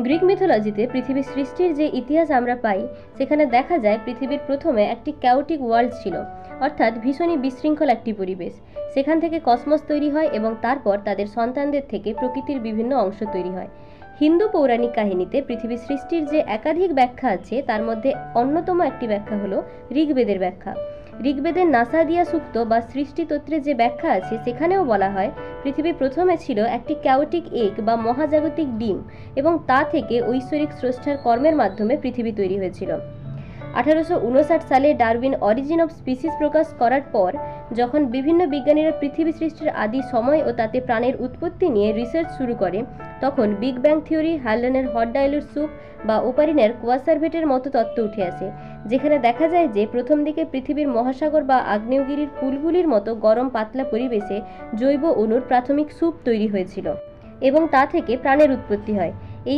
Greek মিথোলজিতে পৃথিবীর সৃষ্টির যে ইতিহাস আমরা পাই সেখানে দেখা যায় পৃথিবীর প্রথমে একটি ক্যাওটিক ওয়ার্ল্ড ছিল, অর্থাৎ ভীষণই বিশৃঙ্খল একটি পরিবেশ। সেখান থেকে কসমস তৈরি হয় এবং তারপর তাদের সন্তানদের থেকে প্রকৃতির বিভিন্ন অংশ তৈরি হয়। হিন্দু পৌরাণিক কাহিনীতে পৃথিবীর সৃষ্টির যে একাধিক ব্যাখ্যা আছে তার মধ্যে অন্যতম একটি ব্যাখ্যা হলো ঋগ্বেদের ব্যাখ্যা। ঋগ্বেদের নাসাদিয়া সূক্ত বা সৃষ্টিতত্ত্বে যে ব্যাখ্যা আছে সেখানেও বলা হয় পৃথিবী প্রথমে ছিল একটি ক্যাওটিক এগ বা মহাজাগতিক ডিম এবং তা থেকে ঐশ্বরিক স্রষ্টার কর্মের মাধ্যমে পৃথিবী তৈরি হয়েছিল। 1859 সালে ডারউইন অরিজিন অফ স্পিসিস প্রকাশ করার পর যখন বিভিন্ন বিজ্ঞানীরা পৃথিবী সৃষ্টির আদি সময় ও তাতে প্রাণের উৎপত্তি নিয়ে রিসার্চ শুরু করে, তখন বিগ ব্যাং থিওরি, হ্যালডেনের হট ডাইলুট স্যুপ বা ওপারিনের কোয়াসারভেটের মতো তত্ত্ব উঠে আসে, যেখানে দেখা যায় যে প্রথম দিকে পৃথিবীর মহাসাগর বা আগ্নেয়গিরির পুলগুলির মতো গরম পাতলা পরিবেশে জৈব অণুর প্রাথমিক স্যুপ তৈরি হয়েছিল এবং তা থেকে প্রাণের উৎপত্তি হয়।